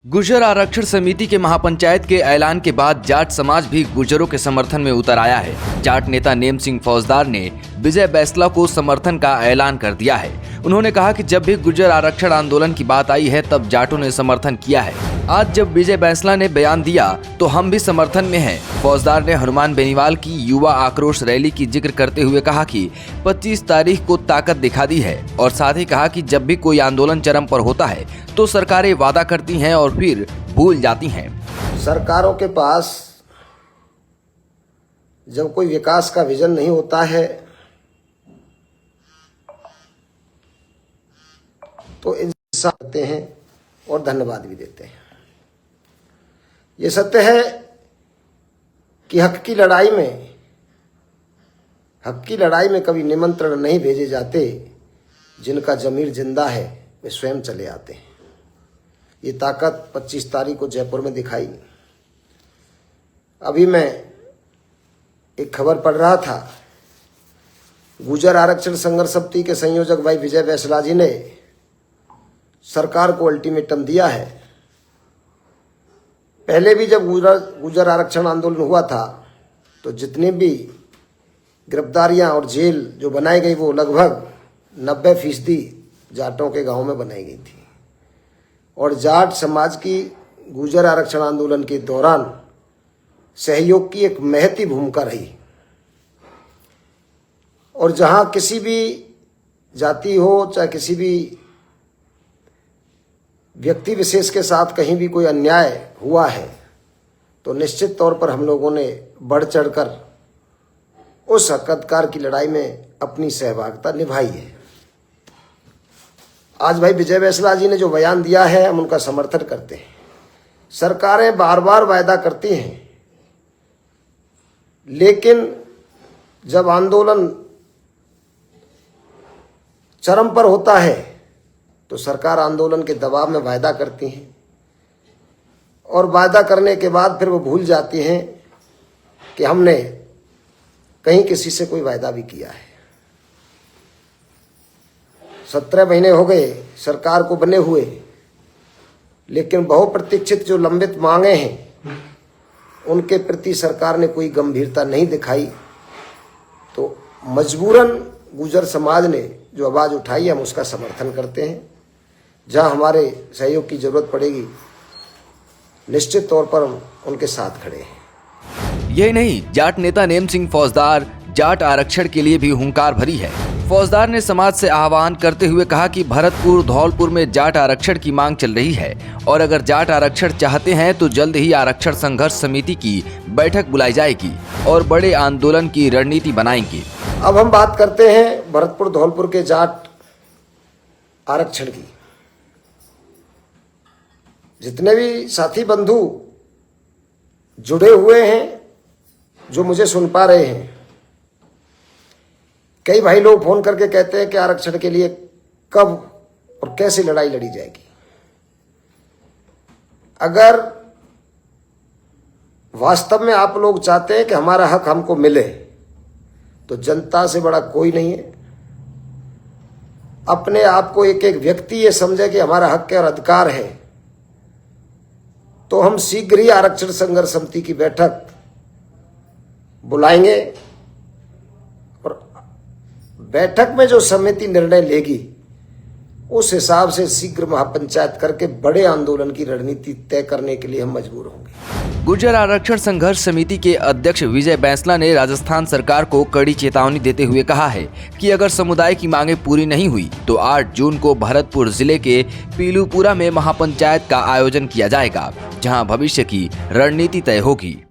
गुर्जर आरक्षण समिति के महापंचायत के ऐलान के बाद जाट समाज भी गुर्जरों के समर्थन में उतर आया है। जाट नेता नेम सिंह फौजदार ने विजय बैंसला को समर्थन का ऐलान कर दिया है। उन्होंने कहा कि जब भी गुर्जर आरक्षण आंदोलन की बात आई है तब जाटों ने समर्थन किया है। आज जब विजय बैंसला ने बयान दिया तो हम भी समर्थन में हैं। फौजदार ने हनुमान बेनीवाल की युवा आक्रोश रैली की जिक्र करते हुए कहा कि 25 तारीख को ताकत दिखा दी है और साथ ही कहा कि जब भी कोई आंदोलन चरम पर होता है तो सरकारें वादा करती हैं और फिर भूल जाती हैं। सरकारों के पास जब कोई विकास का विजन नहीं होता है तो इंसान करते हैं और धन्यवाद भी देते हैं। ये सत्य है कि हक की लड़ाई में कभी निमंत्रण नहीं भेजे जाते। जिनका जमीर जिंदा है वे स्वयं चले आते हैं। ये ताकत 25 तारीख को जयपुर में दिखाई। अभी मैं एक खबर पढ़ रहा था, गुर्जर आरक्षण संघर्ष समिति के संयोजक भाई विजय बैंसला जी ने सरकार को अल्टीमेटम दिया है। पहले भी जब गुर्जर आरक्षण आंदोलन हुआ था तो जितनी भी गिरफ्तारियां और जेल जो बनाई गई वो लगभग 90% जाटों के गांव में बनाई गई थी। और जाट समाज की गुर्जर आरक्षण आंदोलन के दौरान सहयोग की एक महती भूमिका रही। और जहां किसी भी जाति हो चाहे किसी भी व्यक्ति विशेष के साथ कहीं भी कोई अन्याय हुआ है तो निश्चित तौर पर हम लोगों ने बढ़ चढ़कर उस हक अधिकार की लड़ाई में अपनी सहभागिता निभाई है। आज भाई विजय बैंसला जी ने जो बयान दिया है हम उनका समर्थन करते हैं। सरकारें बार बार वायदा करती हैं, लेकिन जब आंदोलन चरम पर होता है तो सरकार आंदोलन के दबाव में वायदा करती हैं और वायदा करने के बाद फिर वो भूल जाती हैं कि हमने कहीं किसी से कोई वायदा भी किया है। 17 महीने हो गए सरकार को बने हुए, लेकिन बहुप्रतीक्षित जो लंबित मांगे हैं उनके प्रति सरकार ने कोई गंभीरता नहीं दिखाई। तो मजबूरन गुर्जर समाज ने जो आवाज़ उठाई हम उसका समर्थन करते हैं। जहां हमारे सहयोग की जरूरत पड़ेगी निश्चित तौर पर हम उनके साथ खड़े हैं। यही नहीं, जाट नेता नेम सिंह फौजदार जाट आरक्षण के लिए भी हुंकार भरी है। फौजदार ने समाज से आह्वान करते हुए कहा कि भरतपुर धौलपुर में जाट आरक्षण की मांग चल रही है और अगर जाट आरक्षण चाहते हैं तो जल्द ही आरक्षण संघर्ष समिति की बैठक बुलाई जाएगी और बड़े आंदोलन की रणनीति बनाएंगे। अब हम बात करते हैं भरतपुर धौलपुर के जाट आरक्षण की। जितने भी साथी बंधु जुड़े हुए हैं जो मुझे सुन पा रहे हैं, कई भाई लोग फोन करके कहते हैं कि आरक्षण के लिए कब और कैसे लड़ाई लड़ी जाएगी। अगर वास्तव में आप लोग चाहते हैं कि हमारा हक हमको मिले तो जनता से बड़ा कोई नहीं है। अपने आप को एक एक व्यक्ति ये समझे कि हमारा हक और अधिकार है तो हम शीघ्र ही आरक्षण संघर्ष समिति की बैठक बुलाएंगे और बैठक में जो समिति निर्णय लेगी उस हिसाब से शीघ्र महापंचायत करके बड़े आंदोलन की रणनीति तय करने के लिए हम मजबूर होंगे। गुर्जर आरक्षण संघर्ष समिति के अध्यक्ष विजय बैंसला ने राजस्थान सरकार को कड़ी चेतावनी देते हुए कहा है कि अगर समुदाय की मांगें पूरी नहीं हुई तो 8 जून को भरतपुर जिले के पीलूपुरा में महापंचायत का आयोजन किया जाएगा, जहां भविष्य की रणनीति तय होगी।